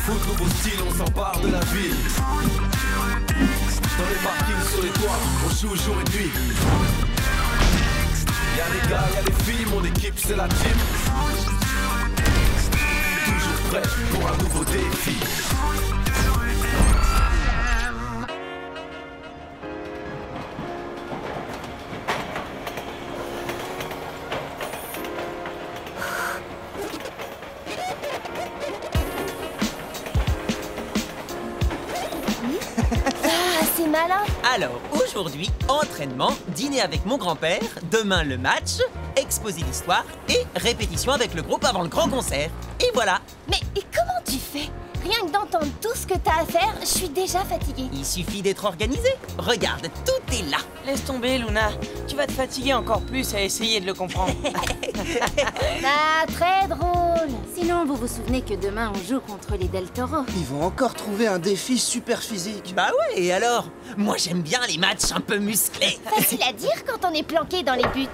foot, nouveau style, on s'empare de la ville. Dans les parkings, sur les toits, on joue jour et nuit. Y'a les gars, y'a les filles, mon équipe c'est la team. Toujours prêt pour un nouveau défi. C'est malin. Alors, aujourd'hui, entraînement, dîner avec mon grand-père, demain le match, exposé d'histoire et répétition avec le groupe avant le grand concert. Et voilà. Mais et comment tu fais? Rien que d'entendre tout ce que t'as à faire, je suis déjà fatiguée. Il suffit d'être organisé. Regarde, tout est là. Laisse tomber, Luna. Tu vas te fatiguer encore plus à essayer de le comprendre. Ah, très drôle. Sinon, vous vous souvenez que demain, on joue contre les Del Toro. Ils vont encore trouver un défi super physique. Bah ouais, et alors? Moi, j'aime bien les matchs un peu musclés. Facile à dire quand on est planqué dans les buts.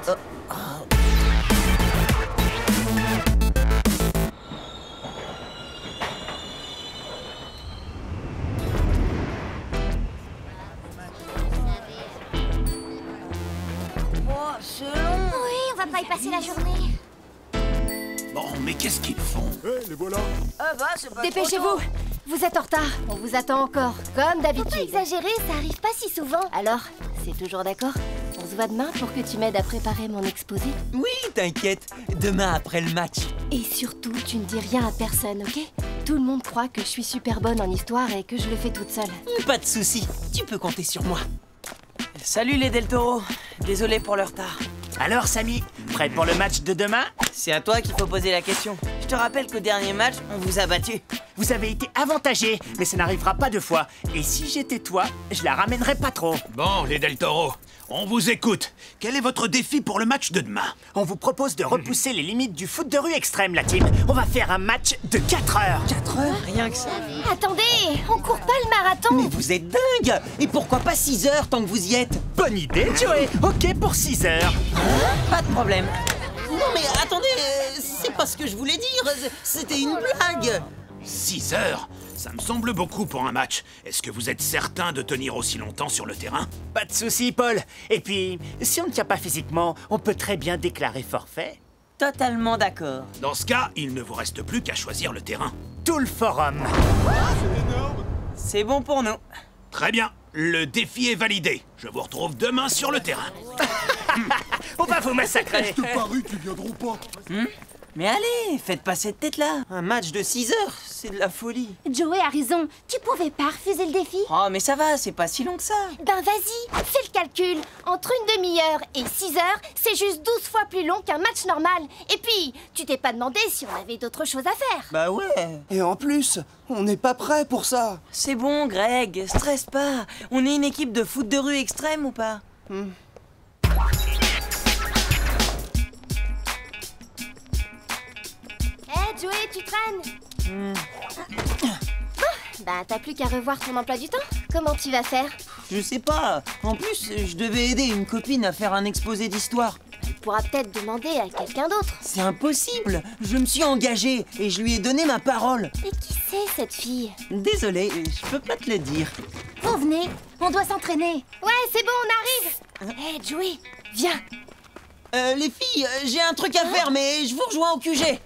C'est long. Oui, on va pas y passer la journée. Bon, mais qu'est-ce qu'ils font? Les voilà. Ah bah, c'est pas Dépêchez-vous. Vous êtes en retard. On vous attend encore, comme d'habitude. Faut pas exagérer, ça arrive pas si souvent. Alors, c'est toujours d'accord? On se voit demain pour que tu m'aides à préparer mon exposé. Oui, t'inquiète. Demain après le match. Et surtout, tu ne dis rien à personne, ok? Tout le monde croit que je suis super bonne en histoire et que je le fais toute seule. Pas de souci. Tu peux compter sur moi. Salut les Del Toro. Désolé pour le retard. Alors, Samy, prêt pour le match de demain? C'est à toi qu'il faut poser la question. Je te rappelle qu'au dernier match, on vous a battu. Vous avez été avantagé, mais ça n'arrivera pas deux fois. Et si j'étais toi, je la ramènerais pas trop. Bon, les Del Toro, on vous écoute. Quel est votre défi pour le match de demain? On vous propose de repousser les limites du foot de rue extrême, la team. On va faire un match de 4 heures. 4 heures? Rien que ça. Attendez, on court pas le marathon. Mais vous êtes dingue! Et pourquoi pas 6 heures tant que vous y êtes? Bonne idée, Joey. Ok pour 6 heures. Pas de problème. Non mais attendez, c'est pas ce que je voulais dire, c'était une blague. 6 heures? Ça me semble beaucoup pour un match. Est-ce que vous êtes certain de tenir aussi longtemps sur le terrain? Pas de souci, Paul. Et puis, si on ne tient pas physiquement, on peut très bien déclarer forfait. Totalement d'accord. Dans ce cas, il ne vous reste plus qu'à choisir le terrain. Tout le forum. C'est bon pour nous. Très bien, le défi est validé. Je vous retrouve demain sur le terrain. On va vous massacrer. De Paris qui viendront pas. Mais allez, faites pas cette tête-là. Un match de 6 heures, c'est de la folie. Joey a raison. Tu pouvais pas refuser le défi? Oh, mais ça va, c'est pas si long que ça. Ben vas-y, fais le calcul. Entre une demi-heure et 6 heures, c'est juste 12 fois plus long qu'un match normal. Et puis, tu t'es pas demandé si on avait d'autres choses à faire. Bah ouais. Et en plus, on n'est pas prêt pour ça. C'est bon, Greg, stresse pas. On est une équipe de foot de rue extrême ou pas? Hé, Joey, tu traînes? Bah, t'as plus qu'à revoir ton emploi du temps. Comment tu vas faire? Je sais pas. En plus, je devais aider une copine à faire un exposé d'histoire. Tu pourras peut-être demander à quelqu'un d'autre. C'est impossible. Je me suis engagé et je lui ai donné ma parole. Et qui c'est, cette fille? Désolé, je peux pas te le dire. Vous venez, on doit s'entraîner. Ouais, c'est bon, on arrive. Hé, Joey, viens. Les filles, j'ai un truc à faire, mais je vous rejoins au QG.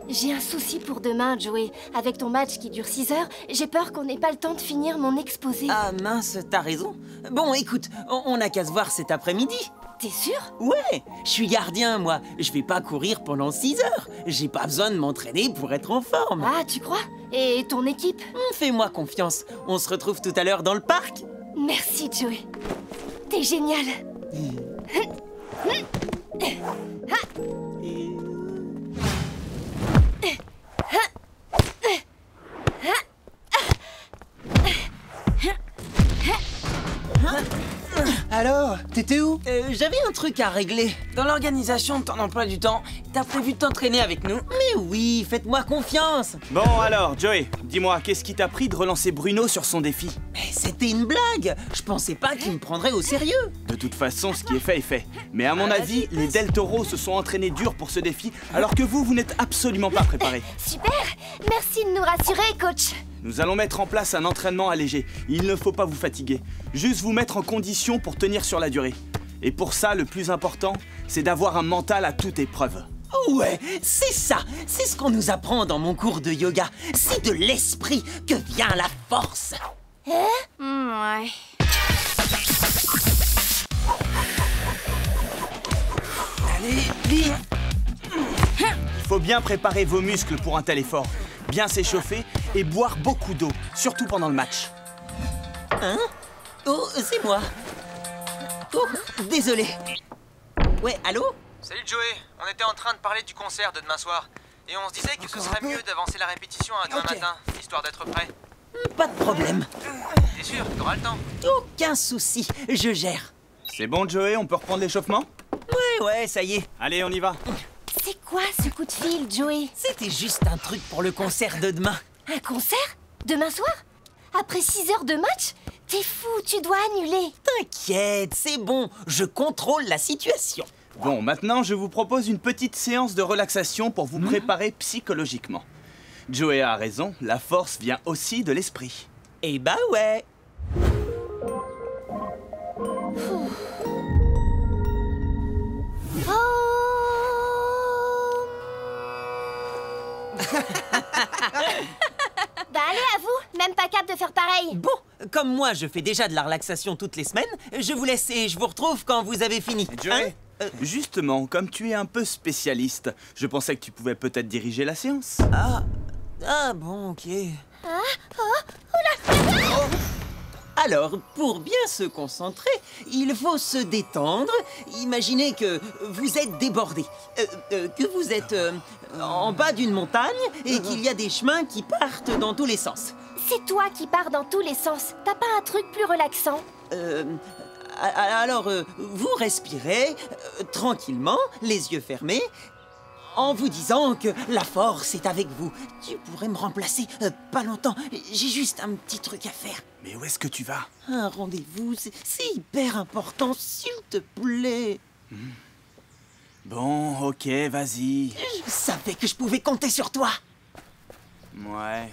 J'ai un souci pour demain, Joey. Avec ton match qui dure 6 heures, j'ai peur qu'on n'ait pas le temps de finir mon exposé. Ah mince, t'as raison. Bon, écoute, on n'a qu'à se voir cet après-midi. T'es sûr? Ouais, je suis gardien, moi. Je vais pas courir pendant 6 heures. J'ai pas besoin de m'entraîner pour être en forme. Ah, tu crois? Et ton équipe? Fais-moi confiance. On se retrouve tout à l'heure dans le parc. Merci, Joey. T'es génial. Alors, t'étais où? J'avais un truc à régler. Dans l'organisation de ton emploi du temps, t'as prévu de t'entraîner avec nous? Mais oui, faites-moi confiance. Bon alors, Joey, dis-moi, qu'est-ce qui t'a pris de relancer Bruno sur son défi? Mais c'était une blague. Je pensais pas qu'il me prendrait au sérieux. De toute façon, ce qui est fait est fait. Mais à mon avis, les Del Toro se sont entraînés dur pour ce défi, alors que vous n'êtes absolument pas préparés. Super! Merci de nous rassurer, coach. Nous allons mettre en place un entraînement allégé. Il ne faut pas vous fatiguer. Juste vous mettre en condition pour tenir sur la durée. Et pour ça, le plus important, c'est d'avoir un mental à toute épreuve. Ouais, c'est ça. C'est ce qu'on nous apprend dans mon cours de yoga. C'est de l'esprit que vient la force. Ouais. Allez, vite! Il faut bien préparer vos muscles pour un tel effort. Bien s'échauffer et boire beaucoup d'eau, surtout pendant le match. Hein? Oh, c'est moi. Oh, désolé. Ouais, allô? Salut Joey, on était en train de parler du concert de demain soir. Et on se disait que ce serait mieux d'avancer la répétition à demain matin, histoire d'être prêt. Pas de problème. T'es sûr, t'auras le temps? Aucun souci, je gère. C'est bon, Joey, on peut reprendre l'échauffement? Ouais, ça y est. Allez, on y va. C'est quoi ce coup de fil, Joey? C'était juste un truc pour le concert de demain. Un concert? Demain soir? Après 6 heures de match? T'es fou, tu dois annuler. T'inquiète, c'est bon, je contrôle la situation. Bon, maintenant, je vous propose une petite séance de relaxation pour vous préparer psychologiquement. Joey a raison, la force vient aussi de l'esprit. Eh bah ouais. Bah allez, à vous, même pas capable de faire pareil. Bon, comme moi je fais déjà de la relaxation toutes les semaines, je vous laisse et je vous retrouve quand vous avez fini. Joey, Hein? justement, comme tu es un peu spécialiste, je pensais que tu pouvais peut-être diriger la séance. Ah bon, ok. Alors, pour bien se concentrer, il faut se détendre. Imaginez que vous êtes débordé, que vous êtes en bas d'une montagne et qu'il y a des chemins qui partent dans tous les sens. C'est toi qui pars dans tous les sens. T'as pas un truc plus relaxant? Alors, vous respirez tranquillement, les yeux fermés, en vous disant que la force est avec vous. Tu pourrais me remplacer pas longtemps. J'ai juste un petit truc à faire. Mais où est-ce que tu vas? Un rendez-vous, c'est hyper important, s'il te plaît. Bon, ok, vas-y. Je savais que je pouvais compter sur toi. Ouais.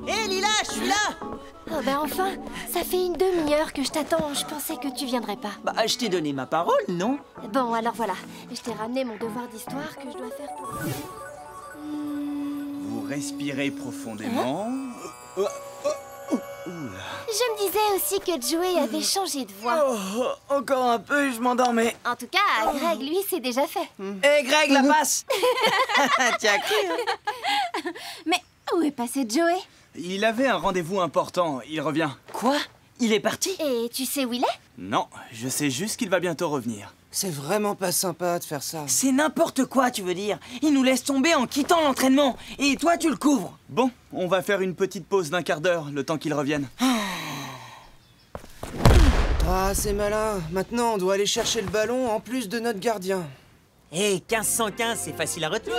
Hé Lila, je suis là. Oh bah enfin, ça fait une demi-heure que je t'attends. Je pensais que tu viendrais pas. Bah, je t'ai donné ma parole, non? Bon, alors voilà. Je t'ai ramené mon devoir d'histoire que je dois faire pour... Vous respirez profondément. Je me disais aussi que Joey avait changé de voix. Oh, encore un peu, je m'endormais. En tout cas, Greg, lui, c'est déjà fait. Hé Greg, la passe! Tiens, Mais où est passé Joey? Il avait un rendez-vous important, il revient. quoi? Il est parti? Et tu sais où il est? Non, je sais juste qu'il va bientôt revenir. C'est vraiment pas sympa de faire ça. C'est n'importe quoi, tu veux dire. Il nous laisse tomber en quittant l'entraînement. Et toi, tu le couvres. Bon, on va faire une petite pause d'1 quart d'heure, le temps qu'il revienne. Ah, c'est malin. Maintenant, on doit aller chercher le ballon en plus de notre gardien. Hé, 1515, c'est facile à retenir.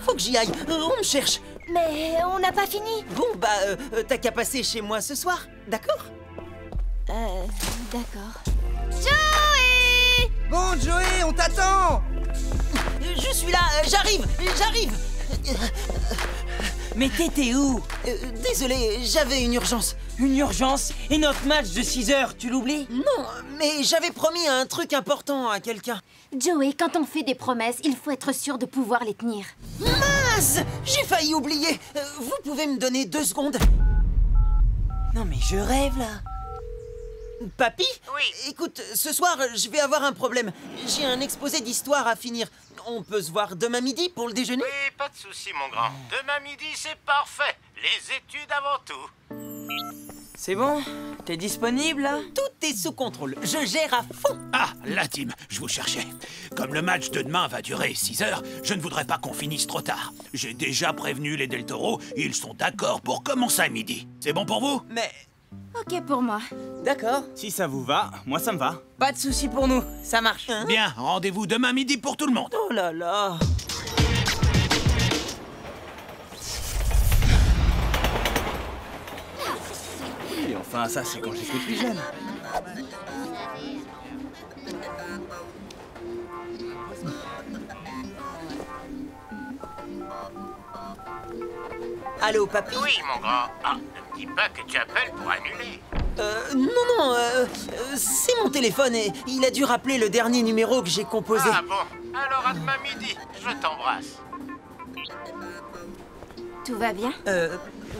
Faut que j'y aille, on me cherche. Mais on n'a pas fini. Bon, bah, t'as qu'à passer chez moi ce soir, d'accord? D'accord. Joey! Bon, Joey, on t'attend! Je suis là, j'arrive. Mais t'étais où? Désolé, j'avais une urgence. Une urgence? Et notre match de 6 heures, tu l'oublies? Non, mais j'avais promis un truc important à quelqu'un. Joey, quand on fait des promesses, il faut être sûr de pouvoir les tenir. Mince! J'ai failli oublier. Vous pouvez me donner 2 secondes? Non mais je rêve là. Papy? Oui. Écoute, ce soir, je vais avoir un problème. J'ai un exposé d'histoire à finir. On peut se voir demain midi pour le déjeuner? Oui, pas de souci, mon grand. Demain midi, c'est parfait. Les études avant tout. C'est bon? T'es disponible là? Tout est sous contrôle. Je gère à fond. Ah, la team, je vous cherchais. Comme le match de demain va durer 6 heures, je ne voudrais pas qu'on finisse trop tard. J'ai déjà prévenu les Del Toro, ils sont d'accord pour commencer à midi. C'est bon pour vous? Mais Ok pour moi. D'accord. Si ça vous va, moi ça me va. Pas de souci pour nous, ça marche. Bien, rendez-vous demain midi pour tout le monde. Oh là là. Et enfin, ça c'est quand j'étais plus jeune. Allô, papy? Oui, mon grand. Ah, ne me dis pas que tu appelles pour annuler. Non, c'est mon téléphone et il a dû rappeler le dernier numéro que j'ai composé. Ah bon, alors à demain midi. Je t'embrasse. Tout va bien?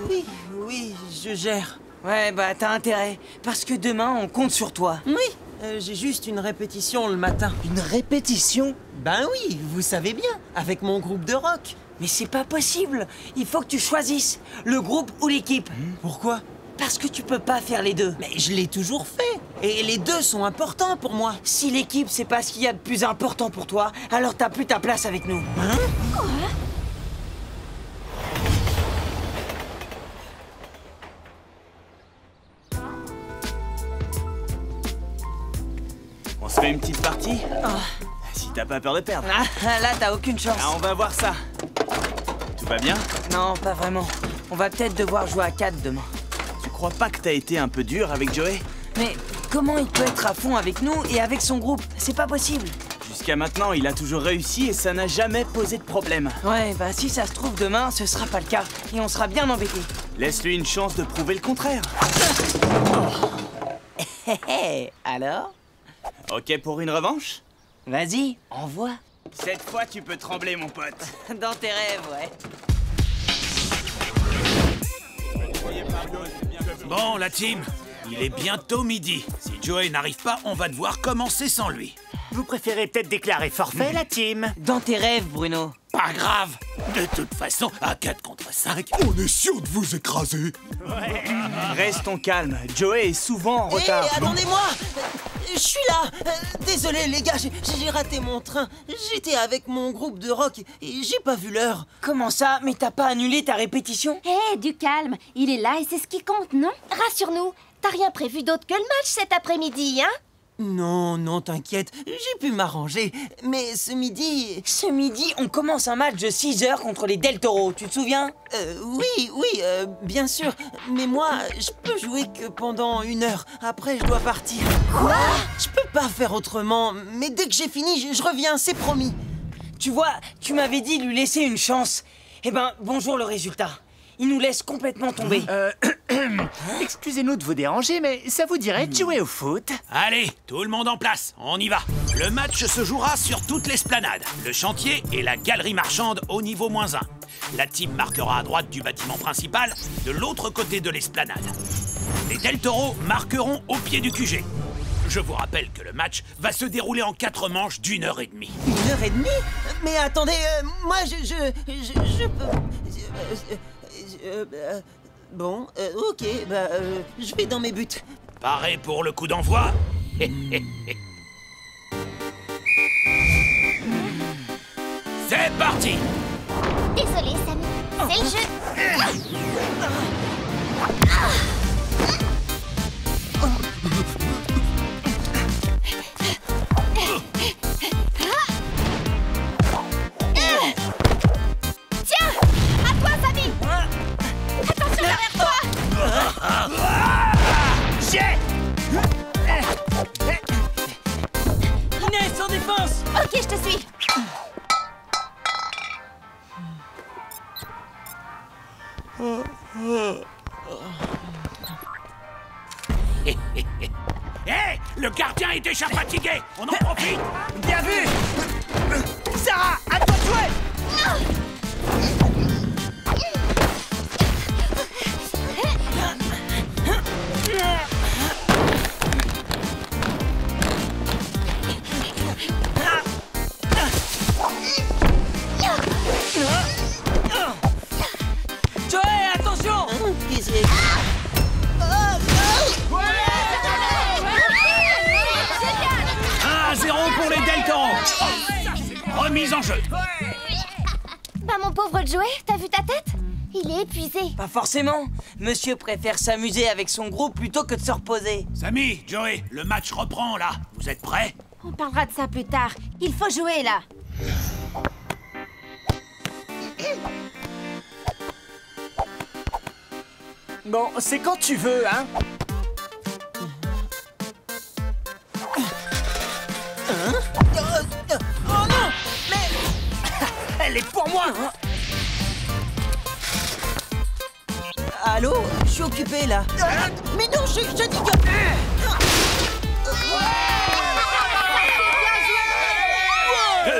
Oui, je gère. Ouais, bah t'as intérêt. Parce que demain, on compte sur toi. Oui, j'ai juste une répétition le matin. Une répétition? Ben oui, vous savez bien, avec mon groupe de rock. Mais c'est pas possible. Il faut que tu choisisses le groupe ou l'équipe. Pourquoi? Parce que tu peux pas faire les deux. Mais je l'ai toujours fait. Et les deux sont importants pour moi. Si l'équipe, c'est pas ce qu'il y a de plus important pour toi, alors t'as plus ta place avec nous. Hein? On se fait une petite partie? Si t'as pas peur de perdre. Ah, là, t'as aucune chance. Ah, on va voir ça. Tout va bien? Non, pas vraiment. On va peut-être devoir jouer à 4 demain. Tu crois pas que t'as été un peu dur avec Joey? Mais comment il peut être à fond avec nous et avec son groupe? C'est pas possible. Jusqu'à maintenant, il a toujours réussi et ça n'a jamais posé de problème. Ouais, bah si ça se trouve demain, ce sera pas le cas. Et on sera bien embêtés. Laisse-lui une chance de prouver le contraire. Hé, alors? Ok pour une revanche? Vas-y, envoie. Cette fois, tu peux trembler, mon pote. Dans tes rêves, ouais. Bon, la team, il est bientôt midi. Si Joey n'arrive pas, on va devoir commencer sans lui. Vous préférez peut-être déclarer forfait, la team? Dans tes rêves, Bruno. Pas grave. De toute façon, à 4 contre 5, on est sûr de vous écraser. Restons calmes. Joey est souvent en retard. Hé, attendez-moi! Je suis là! Désolé les gars, j'ai raté mon train. J'étais avec mon groupe de rock et j'ai pas vu l'heure. Comment ça? Mais t'as pas annulé ta répétition? Hé, du calme. Il est là et c'est ce qui compte, non? Rassure-nous, t'as rien prévu d'autre que le match cet après-midi, hein? Non, t'inquiète, j'ai pu m'arranger. Mais ce midi... Ce midi, on commence un match de 6 heures contre les Del Toro, tu te souviens? Oui, bien sûr. Mais moi, je peux jouer que pendant 1 heure. Après, je dois partir. Quoi? Je peux pas faire autrement. Mais dès que j'ai fini, je reviens, c'est promis. Tu vois, tu m'avais dit de lui laisser une chance. Eh ben, bonjour le résultat. Il nous laisse complètement tomber. Excusez-nous de vous déranger, mais ça vous dirait de jouer au foot? Allez, tout le monde en place, on y va. Le match se jouera sur toute l'esplanade, le chantier et la galerie marchande au niveau -1. La team marquera à droite du bâtiment principal, de l'autre côté de l'esplanade. Les Del Toro marqueront au pied du QG. Je vous rappelle que le match va se dérouler en 4 manches d'1 heure et demie. 1 heure et demie? Mais attendez, moi je peux... bon, ok, je vais dans mes buts. Paré pour le coup d'envoi? C'est parti! Désolé, Samy. C'est le jeu. Tiens! À toi, Samy! Attention derrière toi! J'ai! Inès, en défense! Ok, je te suis. Hé! Le gardien est déjà fatigué! On en profite! Bien vu! Sarah, à toi de jouer! Joey, attention! Qu'est-ce que... 1-0 pour les Del Toro! Remise en jeu! Bah mon pauvre Joey, t'as vu ta tête? Il est épuisé. Pas forcément. Monsieur préfère s'amuser avec son groupe plutôt que de se reposer. Sammy, Joey, le match reprend là. Vous êtes prêts? On parlera de ça plus tard. Il faut jouer, là. Bon, c'est quand tu veux, hein. Oh non! Mais... Elle est pour moi. Allô? Je suis occupé, là. Mais non, je dis que...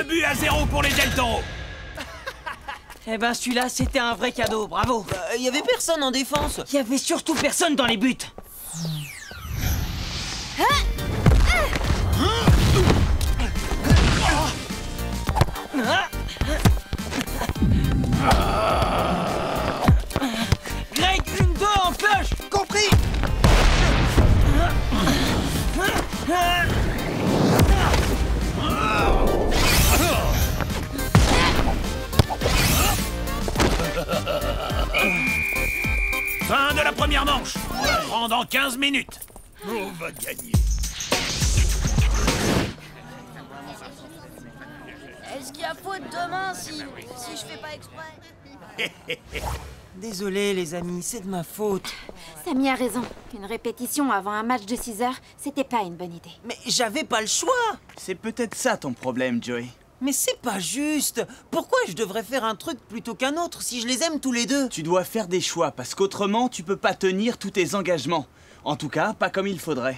2-0 pour les Del Toro. Eh ben, celui-là, c'était un vrai cadeau. Bravo. Il y avait personne en défense. Il y avait surtout personne dans les buts. Greg, 1-2 en cloche. Compris. Fin de la première manche. On reprend dans 15 minutes. On va gagner. Est-ce qu'il y a faute demain si je fais pas exprès? Désolé, les amis, c'est de ma faute. Samy a raison. Une répétition avant un match de 6 heures, c'était pas une bonne idée. Mais j'avais pas le choix. C'est peut-être ça ton problème, Joey. Mais c'est pas juste. Pourquoi je devrais faire un truc plutôt qu'un autre si je les aime tous les deux? Tu dois faire des choix, parce qu'autrement, tu peux pas tenir tous tes engagements. En tout cas, pas comme il faudrait.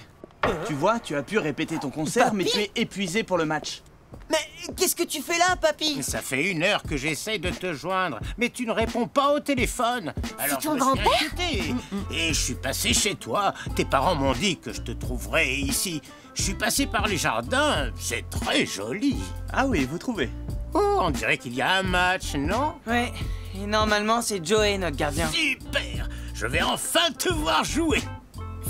Tu vois, tu as pu répéter ton concert, Papy? mais tu es épuisé pour le match. Mais qu'est-ce que tu fais là, papy? Ça fait 1 heure que j'essaie de te joindre, mais tu ne réponds pas au téléphone. Alors ton je me suis grand-père inquiété. Et je suis passé chez toi. Tes parents m'ont dit que je te trouverais ici. Je suis passé par les jardins. C'est très joli. Ah oui, vous trouvez? Oh, on dirait qu'il y a un match, non? Ouais, et normalement, c'est Joey, notre gardien. Super! Je vais enfin te voir jouer.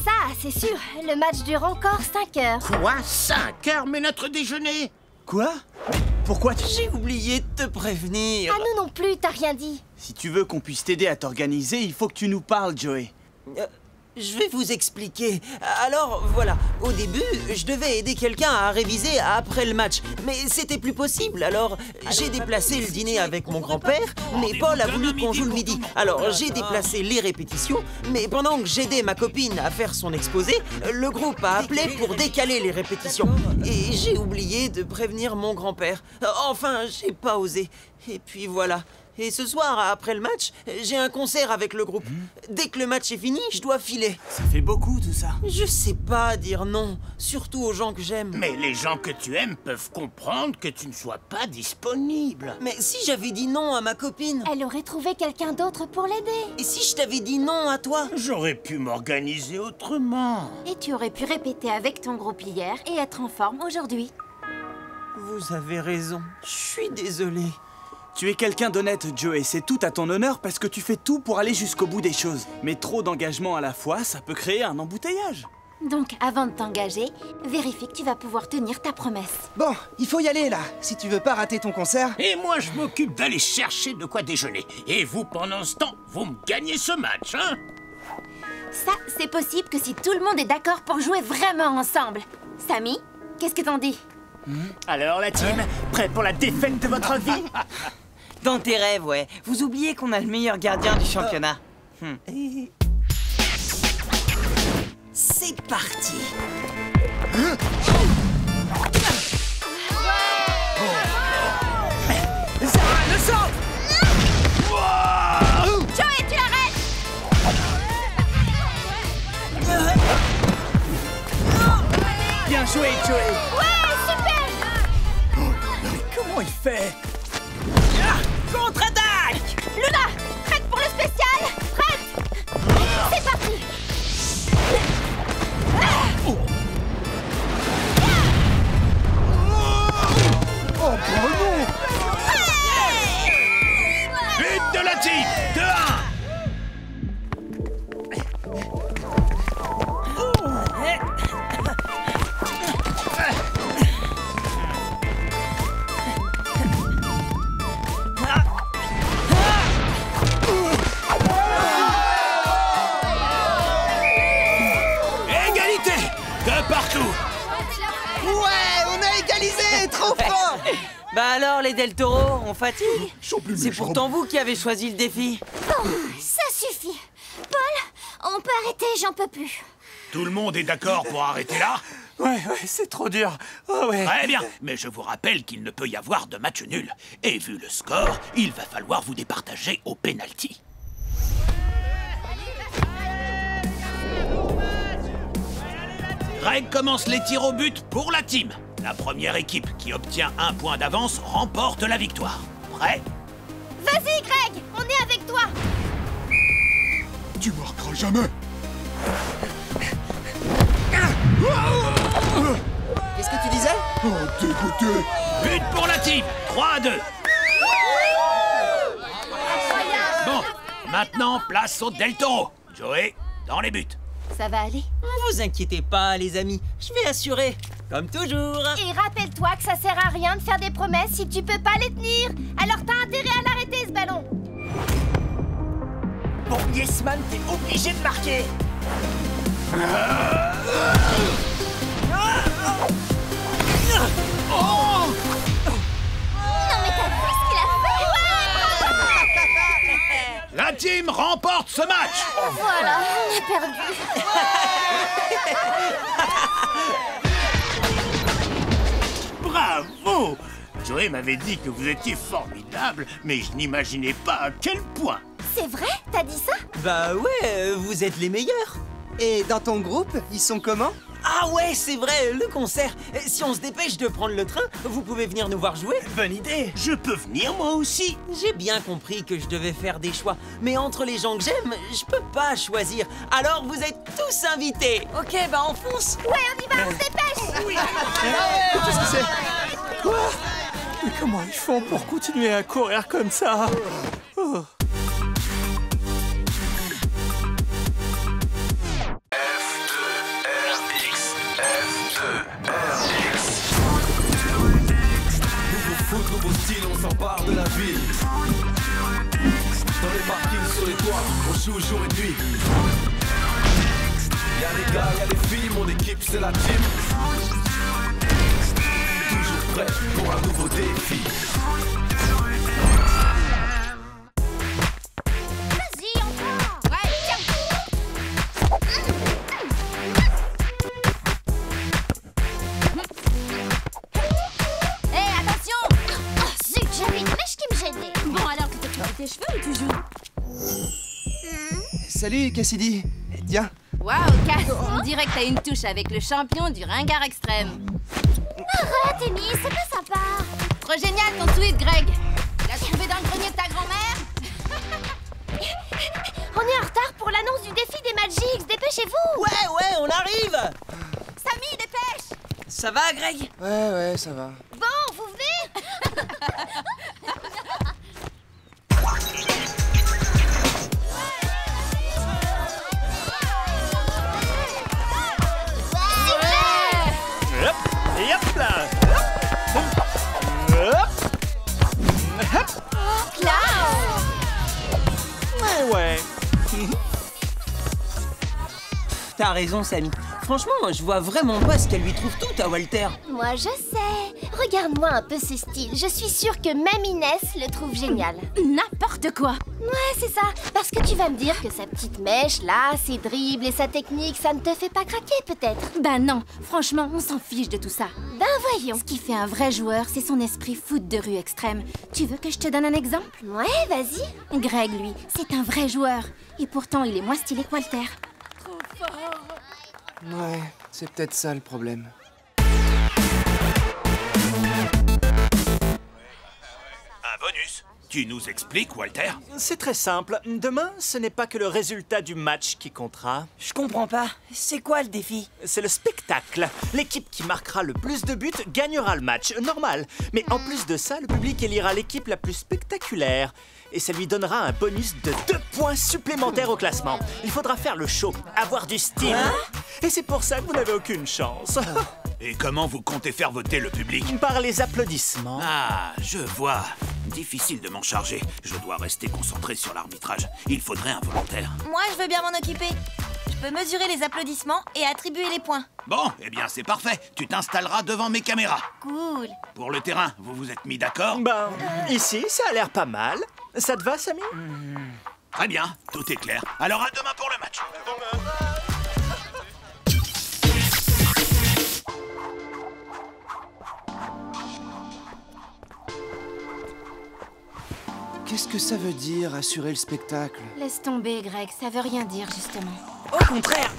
Ça, c'est sûr. Le match dure encore 5 heures. Quoi? 5 heures, mais notre déjeuner? Quoi? Pourquoi tu... J'ai oublié de te prévenir. Ah, nous non plus, t'as rien dit. Si tu veux qu'on puisse t'aider à t'organiser, il faut que tu nous parles, Joey. Je vais vous expliquer. Alors, voilà, au début, je devais aider quelqu'un à réviser après le match. Mais c'était plus possible, alors j'ai déplacé le dîner avec mon grand-père, mais Paul a voulu qu'on joue le midi. Alors j'ai déplacé les répétitions, mais pendant que j'aidais ma copine à faire son exposé, le groupe a appelé pour décaler les répétitions. Et j'ai oublié de prévenir mon grand-père. Enfin, j'ai pas osé. Et puis voilà. Et ce soir, après le match, j'ai un concert avec le groupe. Dès que le match est fini, je dois filer. Ça fait beaucoup, tout ça. Je sais pas dire non, surtout aux gens que j'aime. Mais les gens que tu aimes peuvent comprendre que tu ne sois pas disponible. Mais si j'avais dit non à ma copine? Elle aurait trouvé quelqu'un d'autre pour l'aider. Et si je t'avais dit non à toi? J'aurais pu m'organiser autrement. Et tu aurais pu répéter avec ton groupe hier et être en forme aujourd'hui. Vous avez raison, je suis désolé. Tu es quelqu'un d'honnête, Joey, c'est tout à ton honneur parce que tu fais tout pour aller jusqu'au bout des choses. Mais trop d'engagement à la fois, ça peut créer un embouteillage. Donc, avant de t'engager, vérifie que tu vas pouvoir tenir ta promesse. Bon, il faut y aller là, si tu veux pas rater ton concert. Et moi, je m'occupe d'aller chercher de quoi déjeuner. Et vous, pendant ce temps, vous me gagnez ce match, hein? Ça, c'est possible que si tout le monde est d'accord pour jouer vraiment ensemble. Samy, qu'est-ce que t'en dis? Alors la team, prêt pour la défaite de votre vie? Dans tes rêves, ouais. Vous oubliez qu'on a le meilleur gardien du championnat. C'est parti. Zara, le centre! Joey, tu l'arrêtes! Bien joué, Joey! Ouais, super! Mais comment il fait? Contre-attaque! Luna, prête pour le spécial? Prête! C'est parti! Oh, bravo! But de la team! 2-1! dessous. Ouais, on a égalisé, trop fort. Bah alors, les Del Toro, on fatigue? C'est pourtant vous qui avez choisi le défi. Bon, ça suffit. Paul, on peut arrêter, j'en peux plus. Tout le monde est d'accord pour arrêter là? Ouais, c'est trop dur. Oh ouais. Très bien, mais je vous rappelle qu'il ne peut y avoir de match nul. Et vu le score, il va falloir vous départager au pénalty. Greg commence les tirs au but pour la team. La première équipe qui obtient un point d'avance remporte la victoire. Prêt? Vas-y, Greg, on est avec toi. Tu marqueras jamais. Qu'est-ce que tu disais? Oh, dégoûté. But pour la team, 3-2. Bon, maintenant place au Del Toro. Joey, dans les buts. Ça va aller? Ne vous inquiétez pas, les amis. Je vais assurer, comme toujours. Et rappelle-toi que ça sert à rien de faire des promesses si tu peux pas les tenir. Alors t'as intérêt à l'arrêter, ce ballon. Bon, Yesman, t'es obligé de marquer. Non mais t'as vu ce qu'il a fait? La team remporte ce match. Voilà, on a perdu. Bravo! Joey m'avait dit que vous étiez formidable, mais je n'imaginais pas à quel point. C'est vrai? T'as dit ça? Bah ouais, vous êtes les meilleurs. Et dans ton groupe, ils sont comment? Ah ouais, c'est vrai, le concert. Si on se dépêche de prendre le train, vous pouvez venir nous voir jouer. Bonne idée. Je peux venir moi aussi? J'ai bien compris que je devais faire des choix, mais entre les gens que j'aime, je peux pas choisir. Alors vous êtes tous invités. Ok, bah on fonce. Ouais, on y va, on se dépêche. Oui. Qu'est-ce que c'est? Quoi? Mais comment ils font pour continuer à courir comme ça? Oh. Nouveau style, on s'empare de la ville. Dans les parkings, sur les toits, on joue jour et nuit. Y'a les gars, y'a les filles, mon équipe c'est la team. Toujours prêt pour un nouveau défi. Vas-y, encore. Ouais, tiens. Hé, attention. Oh, zut, j'avais une mèche qui me gênait. Bon, alors que tu coupes tes cheveux ou tu joues? Salut, Cassidy. Tiens. Waouh, Cass, on dirait que t'as une touche avec le champion du ringard extrême. Arrête, Amy, c'est pas sympa. Trop génial ton tweet, Greg. Tu l'as trouvé dans le grenier de ta grand-mère? On est en retard pour l'annonce du défi des Magics. Dépêchez-vous. Ouais, on arrive. Samy, dépêche. Ça va, Greg? Ouais, ça va. Bon, vous venez? Et hop là. Hop. Ouais. T'as raison, Samy. Franchement, je vois vraiment pas ce qu'elle lui trouve tout à Walter. Moi, je sais. Regarde-moi un peu ce style. Je suis sûre que même Inès le trouve génial. N'importe quoi. Ouais, c'est ça. Parce que tu vas me dire que sa petite mèche, là, ses dribbles et sa technique, ça ne te fait pas craquer, peut-être? Bah non, franchement, on s'en fiche de tout ça. Ben voyons. Ce qui fait un vrai joueur, c'est son esprit foot de rue extrême. Tu veux que je te donne un exemple? Ouais, vas-y. Greg, lui, c'est un vrai joueur. Et pourtant, il est moins stylé que Walter. Ouais, c'est peut-être ça le problème. Un bonus. Tu nous expliques, Walter? C'est très simple. Demain, ce n'est pas que le résultat du match qui comptera. Je comprends pas. C'est quoi le défi? C'est le spectacle. L'équipe qui marquera le plus de buts gagnera le match. Normal. Mais en plus de ça, le public élira l'équipe la plus spectaculaire. Et ça lui donnera un bonus de 2 points supplémentaires au classement. Il faudra faire le show, avoir du style. Et c'est pour ça que vous n'avez aucune chance. Et comment vous comptez faire voter le public? Par les applaudissements. Ah, je vois. Difficile de m'en charger. Je dois rester concentré sur l'arbitrage. Il faudrait un volontaire. Moi, je veux bien m'en occuper. Je peux mesurer les applaudissements et attribuer les points. Bon, eh bien c'est parfait. Tu t'installeras devant mes caméras. Cool. Pour le terrain, vous vous êtes mis d'accord? Ben, ici, ça a l'air pas mal. Ça te va, Samy? Très bien, tout est clair. Alors à demain pour le match. Qu'est-ce que ça veut dire, assurer le spectacle? Laisse tomber, Greg, ça veut rien dire, justement. Au contraire,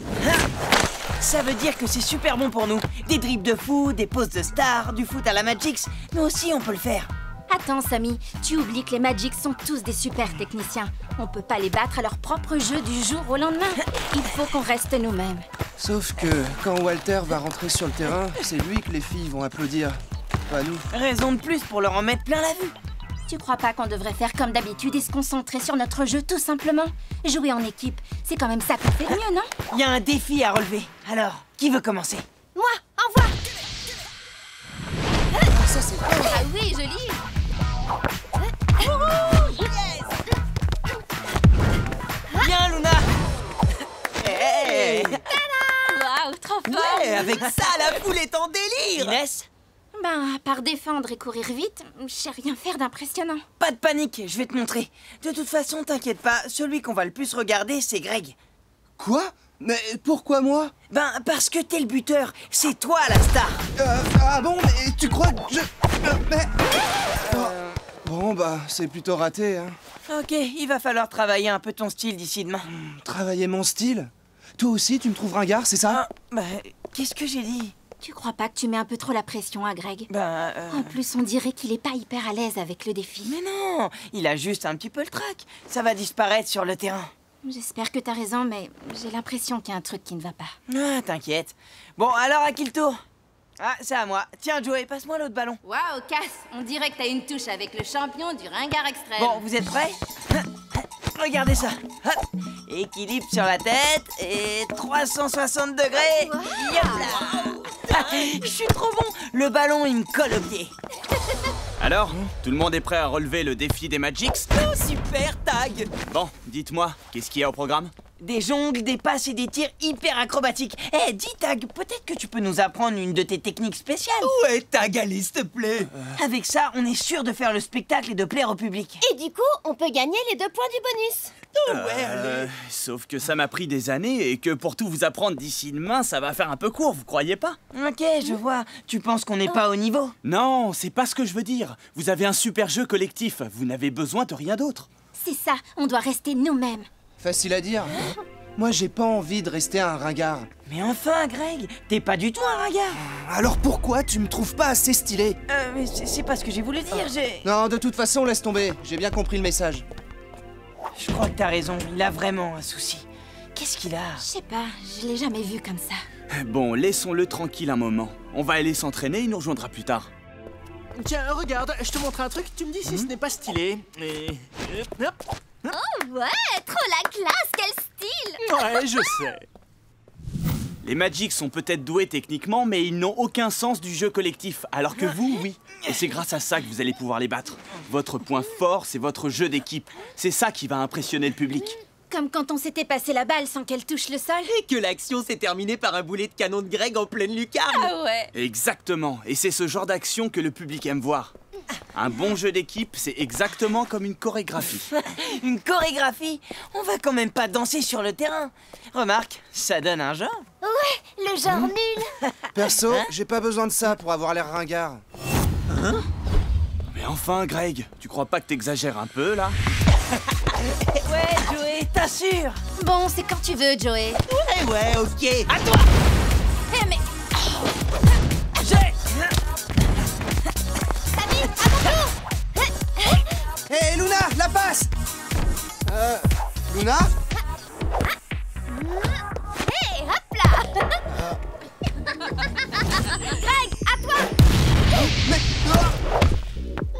ça veut dire que c'est super bon pour nous. Des dribbles de foot, des poses de star, du foot à la Magix. Nous aussi, on peut le faire. Attends, Samy, tu oublies que les Magics sont tous des super techniciens. On peut pas les battre à leur propre jeu du jour au lendemain. Il faut qu'on reste nous-mêmes. Sauf que quand Walter va rentrer sur le terrain, c'est lui que les filles vont applaudir, pas nous. Raison de plus pour leur en mettre plein la vue. Tu crois pas qu'on devrait faire comme d'habitude et se concentrer sur notre jeu tout simplement? Jouer en équipe, c'est quand même ça qu'on fait de mieux, non? Il y a un défi à relever. Alors, qui veut commencer? Moi, envoie. Ça c'est Ah oui, joli. Viens, Luna. Hey. Waouh, trop fort. Ouais, avec ça, la foule est en délire. Inès? Ben, à part défendre et courir vite, je sais rien faire d'impressionnant. Pas de panique, je vais te montrer. De toute façon, t'inquiète pas, celui qu'on va le plus regarder, c'est Greg. Quoi? Mais pourquoi moi? Ben, parce que t'es le buteur, c'est toi la star. Ah bon, mais tu crois que je... mais... Bon, bah, c'est plutôt raté, hein. Ok, il va falloir travailler un peu ton style d'ici demain. Travailler mon style? Toi aussi, tu me trouves ringard, c'est ça? Bah, qu'est-ce que j'ai dit? Tu crois pas que tu mets un peu trop la pression à Greg? Ben, En plus, on dirait qu'il est pas hyper à l'aise avec le défi. Mais non, il a juste un petit peu le trac. Ça va disparaître sur le terrain. J'espère que t'as raison, mais j'ai l'impression qu'il y a un truc qui ne va pas. Ah, t'inquiète. Bon, alors à qui le tour? Ah, c'est à moi. Tiens, Joey, passe-moi l'autre ballon. Waouh, Cass, on dirait que t'as une touche avec le champion du ringard extrême. Bon, vous êtes prêts? Regardez ça. Hop. Équilibre sur la tête et 360 degrés. Yop là. Je suis trop bon. Le ballon, il me colle au pied. Alors, tout le monde est prêt à relever le défi des Magics? Oh, super, Tag. Bon, dites-moi, qu'est-ce qu'il y a au programme? Des jongles, des passes et des tirs hyper acrobatiques. Eh, dis Tag, peut-être que tu peux nous apprendre une de tes techniques spéciales. Ouais, Tag, allez, s'il te plaît. Avec ça, on est sûr de faire le spectacle et de plaire au public. Et du coup, on peut gagner les 2 points du bonus. Ouais, allez. Sauf que ça m'a pris des années et que pour tout vous apprendre d'ici demain, ça va faire un peu court, vous croyez pas? Ok, je vois. Tu penses qu'on n'est pas au niveau? Non, c'est pas ce que je veux dire. Vous avez un super jeu collectif, vous n'avez besoin de rien d'autre. C'est ça, on doit rester nous-mêmes. Facile à dire. Moi, j'ai pas envie de rester un ringard. Mais enfin, Greg, t'es pas du tout un ringard. Alors pourquoi tu me trouves pas assez stylé? Mais c'est pas ce que j'ai voulu dire, j'ai... Non, de toute façon, laisse tomber. J'ai bien compris le message. Je crois que t'as raison, il a vraiment un souci. Qu'est-ce qu'il a? Je sais pas, je l'ai jamais vu comme ça. Bon, laissons-le tranquille un moment. On va aller s'entraîner, il nous rejoindra plus tard. Tiens, regarde, je te montre un truc, tu me dis si ce n'est pas stylé. Et... hop. Oh ouais, trop la classe, quel style. Ouais, je sais. Les Magics sont peut-être doués techniquement, mais ils n'ont aucun sens du jeu collectif, alors que vous, oui. Et c'est grâce à ça que vous allez pouvoir les battre. Votre point fort, c'est votre jeu d'équipe. C'est ça qui va impressionner le public. Comme quand on s'était passé la balle sans qu'elle touche le sol. Et que l'action s'est terminée par un boulet de canon de Greg en pleine lucarne. Ah ouais. Exactement, et c'est ce genre d'action que le public aime voir. Un bon jeu d'équipe, c'est exactement comme une chorégraphie. Une chorégraphie? On va quand même pas danser sur le terrain. Remarque, ça donne un genre. Ouais, le genre nul. Perso, j'ai pas besoin de ça pour avoir l'air ringard. Mais enfin, Greg, tu crois pas que t'exagères un peu, là? Ouais, Joey, t'assures. Bon, c'est quand tu veux, Joey. Ouais, ok. À toi. Eh mais... J'ai... Samy, à ton tour. Hé, Luna, la passe. Luna? Hé, hop là. Greg, à toi.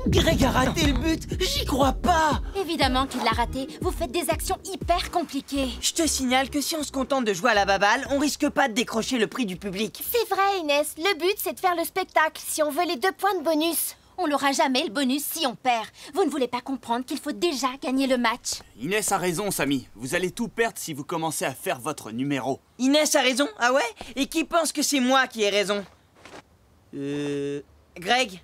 Greg a raté le but, j'y crois pas. Évidemment qu'il l'a raté. Vous faites des actions hyper compliquées. Je te signale que si on se contente de jouer à la baballe, on risque pas de décrocher le prix du public. C'est vrai, Inès. Le but, c'est de faire le spectacle si on veut les 2 points de bonus. On l'aura jamais le bonus si on perd. Vous ne voulez pas comprendre qu'il faut déjà gagner le match. Inès a raison, Samy. Vous allez tout perdre si vous commencez à faire votre numéro. Inès a raison, ah ouais? Et qui pense que c'est moi qui ai raison? Greg,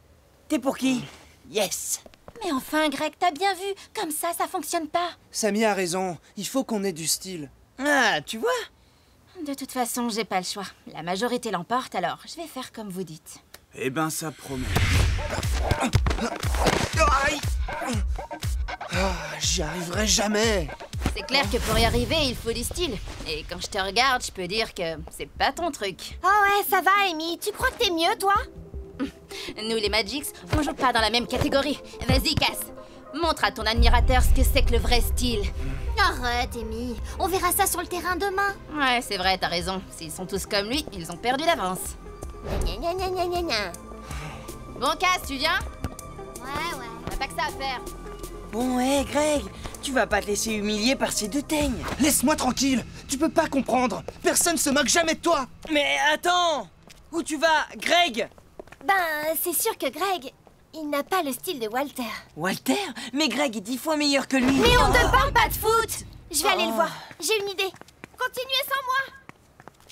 t'es pour qui? Yes! Mais enfin, Greg, t'as bien vu. Comme ça fonctionne pas. Samy a raison, il faut qu'on ait du style. Ah, tu vois? De toute façon, j'ai pas le choix. La majorité l'emporte, alors je vais faire comme vous dites. Eh ben, ça promet. J'y arriverai jamais. C'est clair que pour y arriver, il faut du style. Et quand je te regarde, je peux dire que c'est pas ton truc. Oh ouais, ça va, Amy. Tu crois que t'es mieux, toi? Nous, les Magics, on joue pas dans la même catégorie. Vas-y, casse. Montre à ton admirateur ce que c'est que le vrai style. Arrête, Amy. On verra ça sur le terrain demain. Ouais, c'est vrai, t'as raison. S'ils sont tous comme lui, ils ont perdu d'avance. Gna gna gna gna gna gna. Bon, casse, tu viens? Ouais. On a pas que ça à faire. Bon, hé, Greg, tu vas pas te laisser humilier par ces deux teignes. Laisse-moi tranquille, tu peux pas comprendre. Personne se moque jamais de toi. Mais attends! Où tu vas, Greg? Ben, c'est sûr que Greg, il n'a pas le style de Walter. Walter? Mais Greg est 10 fois meilleur que lui. Mais on ne parle pas de foot. Je vais aller le voir. J'ai une idée. Continuez sans moi.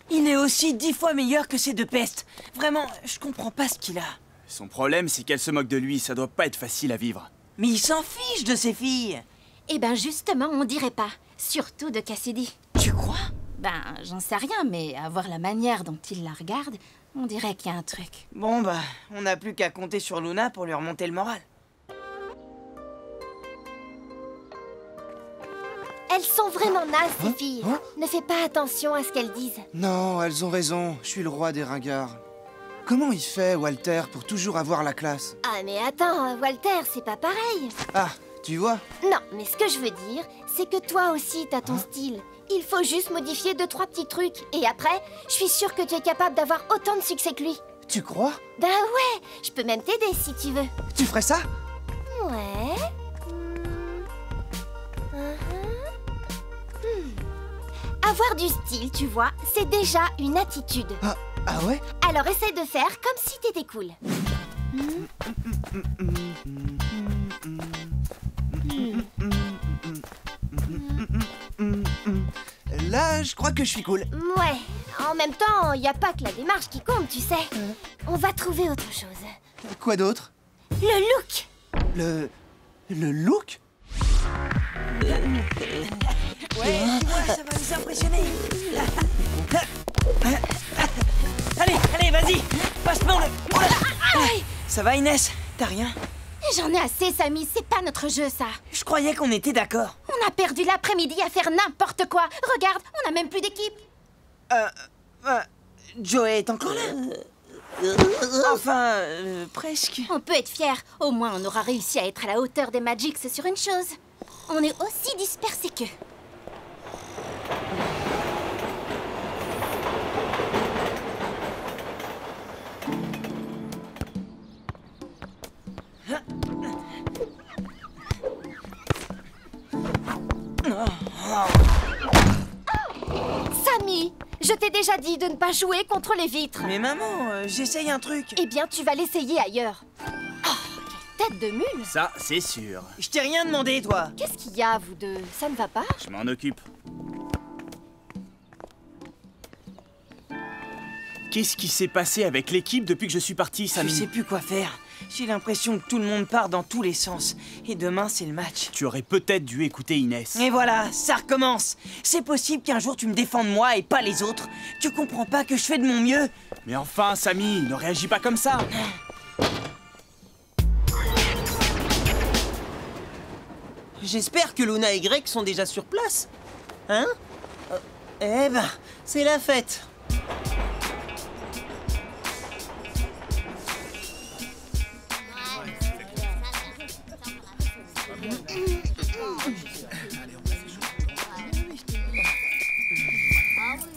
Il est aussi 10 fois meilleur que ces deux pestes. Vraiment, je comprends pas ce qu'il a. Son problème, c'est qu'elle se moque de lui. Ça doit pas être facile à vivre. Mais il s'en fiche de ses filles. Eh ben justement, on dirait pas. Surtout de Cassidy. Tu crois? Ben, j'en sais rien, mais à voir la manière dont il la regarde, on dirait qu'il y a un truc. Bon bah, on n'a plus qu'à compter sur Luna pour lui remonter le moral. Elles sont vraiment nazes, ces filles. Ne fais pas attention à ce qu'elles disent. Non, elles ont raison, je suis le roi des ringards. Comment il fait, Walter, pour toujours avoir la classe? Ah mais attends, Walter, c'est pas pareil. Ah, tu vois? Non, mais ce que je veux dire, c'est que toi aussi, t'as ton style. Il faut juste modifier 2-3 petits trucs. Et après, je suis sûre que tu es capable d'avoir autant de succès que lui. Tu crois? Ben ouais, je peux même t'aider si tu veux. Tu ferais ça? Ouais. Avoir du style, tu vois, c'est déjà une attitude. Ah ouais? Alors essaie de faire comme si t'étais cool. Là, je crois que je suis cool. Ouais, en même temps, y a pas que la démarche qui compte, tu sais. On va trouver autre chose. Quoi d'autre? Le look. Le look? Ouais, tu vois, ça va nous impressionner. Allez, vas-y, passe-moi le... Oh là là. Ça va, Inès? T'as rien? J'en ai assez, Samy, c'est pas notre jeu, ça. Je croyais qu'on était d'accord. On a perdu l'après-midi à faire n'importe quoi. Regarde, on a même plus d'équipe. Joey est encore là? Enfin, presque. On peut être fiers. Au moins, on aura réussi à être à la hauteur des Magics sur une chose. On est aussi dispersés qu'eux. Samy, je t'ai déjà dit de ne pas jouer contre les vitres. Mais maman, j'essaye un truc. Eh bien, tu vas l'essayer ailleurs. Oh, quelle tête de mule. Ça, c'est sûr. Je t'ai rien demandé, toi. Qu'est-ce qu'il y a, vous deux? Ça ne va pas? Je m'en occupe. Qu'est-ce qui s'est passé avec l'équipe depuis que je suis parti, Samy? Je sais plus quoi faire. J'ai l'impression que tout le monde part dans tous les sens. Et demain, c'est le match. Tu aurais peut-être dû écouter Inès. Et voilà, ça recommence. C'est possible qu'un jour tu me défendes moi et pas les autres. Tu comprends pas que je fais de mon mieux? Mais enfin, Samy, ne réagis pas comme ça. J'espère que Luna et Greg sont déjà sur place. Hein? Eh ben, c'est la fête.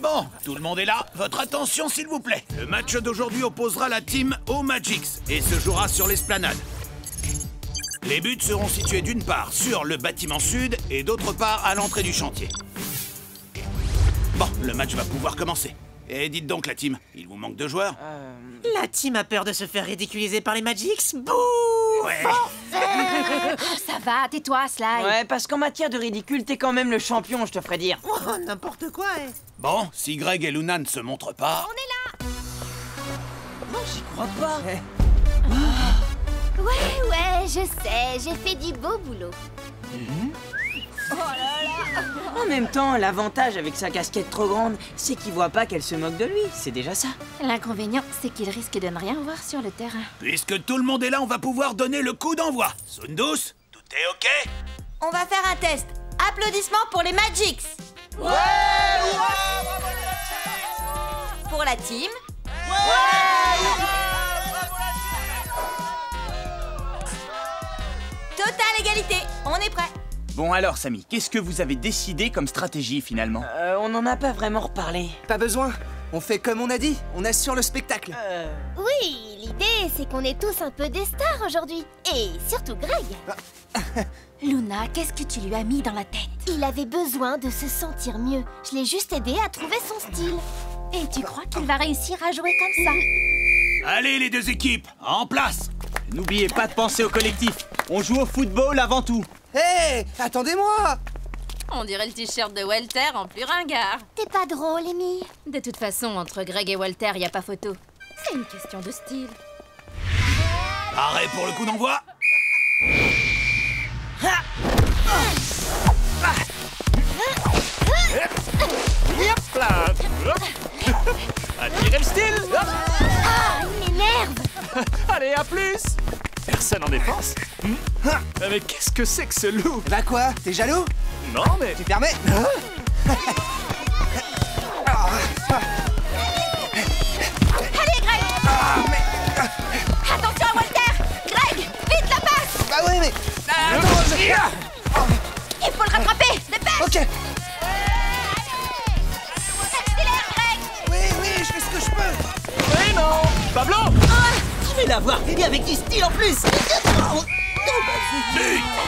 Bon, tout le monde est là. Votre attention, s'il vous plaît. Le match d'aujourd'hui opposera la team aux Magics et se jouera sur l'esplanade. Les buts seront situés d'une part sur le bâtiment sud et d'autre part à l'entrée du chantier. Bon, le match va pouvoir commencer. Et dites donc la team, il vous manque de joueurs? La team a peur de se faire ridiculiser par les Magics. Bouh! Ouais. Ça va, tais-toi, Sly. Ouais, parce qu'en matière de ridicule, t'es quand même le champion, je te ferai dire. Oh, n'importe quoi, hein. Bon, si Greg et Luna ne se montrent pas... Non, j'y crois pas. Ouais, je sais, j'ai fait du beau boulot. En même temps, l'avantage avec sa casquette trop grande, c'est qu'il voit pas qu'elle se moque de lui. C'est déjà ça. L'inconvénient, c'est qu'il risque de ne rien voir sur le terrain. Puisque tout le monde est là, on va pouvoir donner le coup d'envoi. Sundus, tout est OK? On va faire un test. Applaudissements pour les Magics. Pour la team. Totale égalité. On est prêt. Bon alors, Samy, qu'est-ce que vous avez décidé comme stratégie finalement? On n'en a pas vraiment reparlé. Pas besoin. On fait comme on a dit. On assure le spectacle. Oui, l'idée, c'est qu'on est tous un peu des stars aujourd'hui. Et surtout Greg. Luna, qu'est-ce que tu lui as mis dans la tête? Il avait besoin de se sentir mieux. Je l'ai juste aidé à trouver son style. Et tu crois qu'il va réussir à jouer comme ça? Allez, les deux équipes, en place! N'oubliez pas de penser au collectif. On joue au football avant tout. Hé, attendez-moi. On dirait le t-shirt de Walter en plus ringard. T'es pas drôle, Amy. De toute façon, entre Greg et Walter, y a pas photo. C'est une question de style. Arrêt pour le coup d'envoi. Hop là. Admirez le style. Ah, il m'énerve. Allez, à plus. Personne en défense. Mais qu'est-ce que c'est que ce loup? Bah quoi? T'es jaloux? Non, mais... Tu permets? Allez, Greg. Attention à Walter. Greg, vite la passe. Bah ouais, mais... Attends, Il faut le rattraper. Dépêche. Ok. Accélère, Greg. Oui, je fais ce que je peux. Mais non. Pablo. Je vais l'avoir, et avec du style en plus.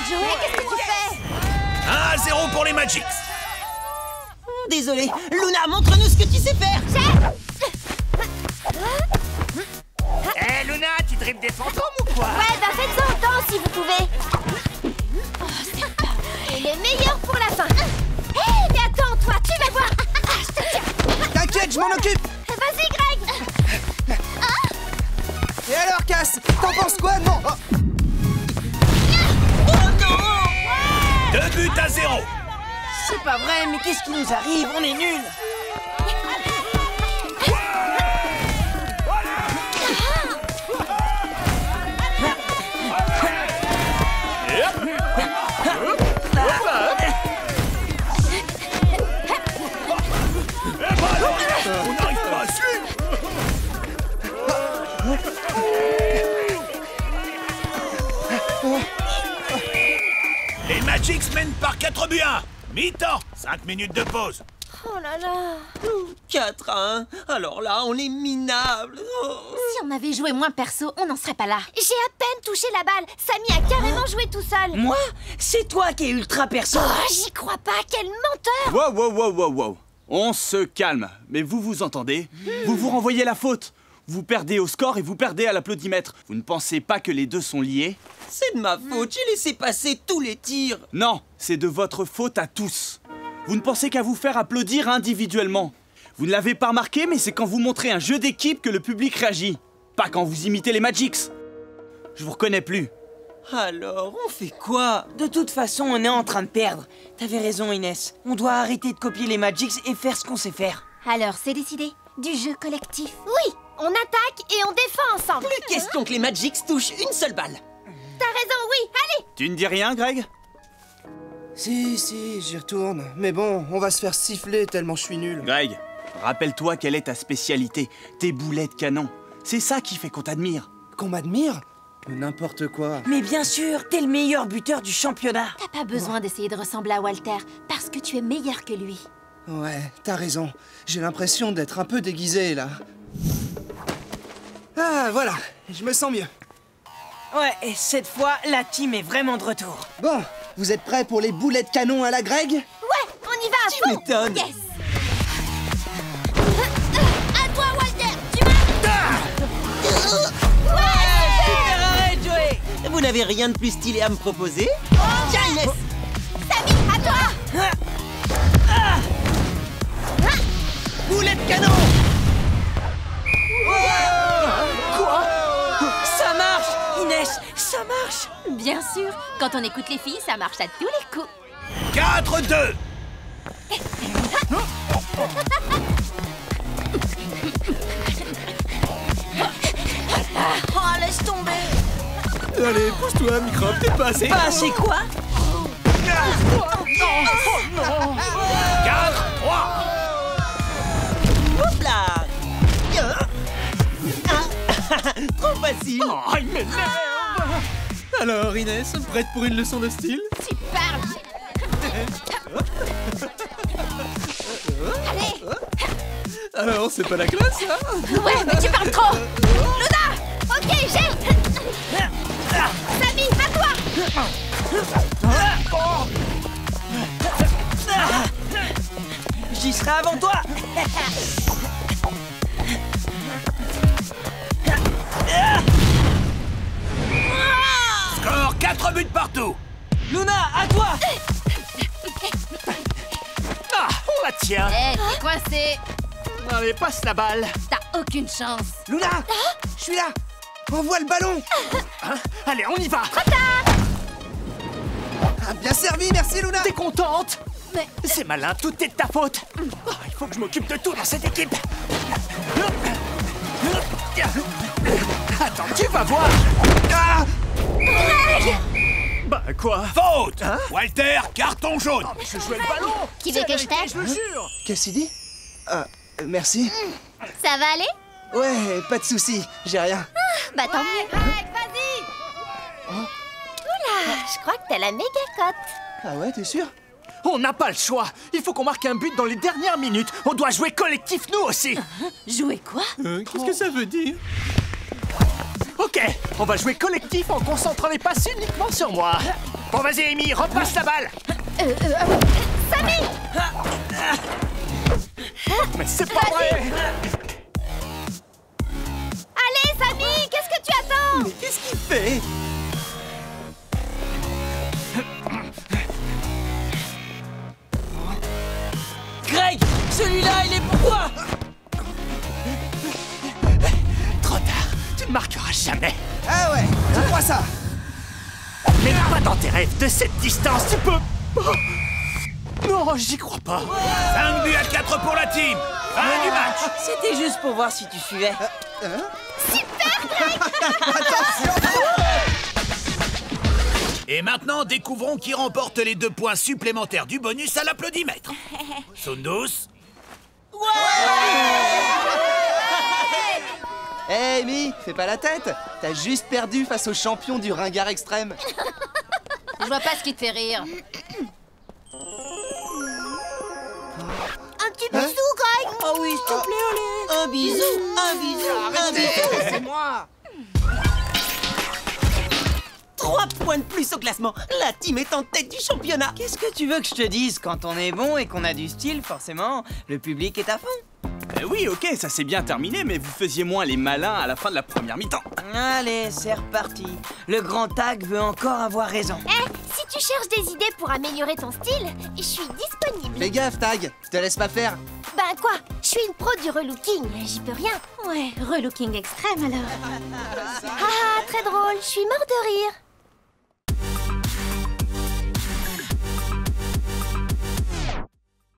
Joey, qu'est-ce que tu fais? 1-0 pour les Magics. Désolé, Luna, montre-nous ce que tu sais faire. Hé, Luna, tu dribbles des fantômes ou quoi? Ouais, bah faites-en autant si vous pouvez. Oh, c'est pas vrai. Et le meilleur pour la fin. Hé, mais attends, toi, tu vas voir. Ah, je te tiens. T'inquiète, je m'en occupe. Vas-y, Greg. Et alors, Cass, t'en penses quoi? Non. 2 buts à 0. C'est pas vrai, mais qu'est-ce qui nous arrive? On est nuls. On n'arrive pas à suivre. Les Magics mènent par 4 buts à 1. Mi-temps, 5 minutes de pause. Oh là là. 4 à 1. Alors là, on est minables. Oh. Si on avait joué moins perso, on n'en serait pas là. J'ai à peine touché la balle. Samy a carrément joué tout seul. Moi? C'est toi qui es ultra perso. Oh, j'y crois pas, quel menteur. Wow. On se calme. Mais vous entendez? Vous vous renvoyez la faute. Vous perdez au score et vous perdez à l'applaudimètre. Vous ne pensez pas que les deux sont liés? C'est de ma faute, j'ai laissé passer tous les tirs. Non, c'est de votre faute à tous. Vous ne pensez qu'à vous faire applaudir individuellement. Vous ne l'avez pas remarqué, mais c'est quand vous montrez un jeu d'équipe que le public réagit. Pas quand vous imitez les Magics. Je vous reconnais plus. Alors, on fait quoi? De toute façon, on est en train de perdre. T'avais raison, Inès. On doit arrêter de copier les Magics et faire ce qu'on sait faire. Alors, c'est décidé. Du jeu collectif. Oui, on attaque et on défend ensemble. Plus question que les Magics touchent une seule balle. T'as raison, oui, allez. Tu ne dis rien, Greg? Si, j'y retourne. Mais bon, on va se faire siffler tellement je suis nul. Greg, rappelle-toi quelle est ta spécialité. Tes boulets de canon. C'est ça qui fait qu'on t'admire. Qu'on m'admire? N'importe quoi. Mais bien sûr, t'es le meilleur buteur du championnat. T'as pas besoin d'essayer de ressembler à Walter, parce que tu es meilleur que lui. Ouais, t'as raison. J'ai l'impression d'être un peu déguisé, là. Ah, voilà. Je me sens mieux. Ouais, et cette fois, la team est vraiment de retour. Bon, vous êtes prêts pour les boulets de canon à la Greg? Ouais, on y va à fond. Tu m'étonnes. Yes. À toi, Walter. Tu m'as... Super arrêt, Joey. Vous n'avez n'avez rien de plus stylé à me proposer? Tiens, Inès! Samy, à toi! Boulet de canon! Quoi? Ça marche, Inès, ça marche. Bien sûr, quand on écoute les filles, ça marche à tous les coups. 4-2. Oh, laisse tomber. Allez, pousse-toi, microbe, t'es pas assez. Pas assez quoi? 4-3. Hop là! Trop facile! Oh, il m'énerve! Alors, Inès, prête pour une leçon de style? Tu parles! Allez! Alors, c'est pas la classe, là? Ouais, mais tu parles trop! Luna! Ok, j'ai! Samy, à toi! J'y serai avant toi. Score 4 buts partout. Luna, à toi. Ah, on la tient. Hé, t'es coincé. Allez, passe la balle. T'as aucune chance. Luna, je suis là. Envoie le ballon. Hein? Allez, on y va. Ah, bien servi, merci Luna. T'es contente? Mais... C'est malin, tout est de ta faute. Oh, il faut que je m'occupe de tout dans cette équipe. Attends, tu vas voir. Ah! Bah quoi? Faute. Hein? Walter, carton jaune. Oh, mais je jouais le ballon. Qui veut que je t'aide? Je le jure. Qu'est-ce qu'il dit? Merci. Ça va aller? Ouais, pas de soucis, j'ai rien. Bah tant mieux. Vas-y! Oula, je crois que t'as la méga cote. Ah ouais, t'es sûr? On n'a pas le choix. Il faut qu'on marque un but dans les dernières minutes. On doit jouer collectif, nous aussi. Jouer quoi? Qu'est-ce que ça veut dire? Ok, on va jouer collectif en concentrant les passes uniquement sur moi. Bon, vas-y, Amy, repasse la balle. Samy! Mais c'est pas vrai. Allez, Samy, qu'est-ce que tu attends? Mais qu'est-ce qu'il fait? Greg, celui-là, il est pour toi. Trop tard, tu ne marqueras jamais. Ah ouais, tu crois ça? Mais pas dans tes rêves, de cette distance, tu peux... Oh. Non, j'y crois pas. 5 buts à 4 pour la team. Fin du match. C'était juste pour voir si tu suivais. Et maintenant, découvrons qui remporte les 2 points supplémentaires du bonus à l'applaudimètre. Sundus. Hé, Amy, fais pas la tête. T'as juste perdu face au champion du ringard extrême. Je vois pas ce qui te fait rire. Un petit bisou, Greg! Oh oui, s'il te plaît, allez. Un bisou, un bisou, un bisou! C'est moi. 3 points de plus au classement. La team est en tête du championnat. Qu'est-ce que tu veux que je te dise? Quand on est bon et qu'on a du style, forcément, le public est à fond. Oui, ok, ça s'est bien terminé, mais vous faisiez moins les malins à la fin de la première mi-temps. Allez, c'est reparti. Le grand tag veut encore avoir raison. Si tu cherches des idées pour améliorer ton style, je suis disponible. Fais gaffe, Tag. Je te laisse pas faire. Ben quoi? Je suis une pro du relooking, j'y peux rien. Ouais, relooking extrême alors. Ah, très drôle, je suis mort de rire.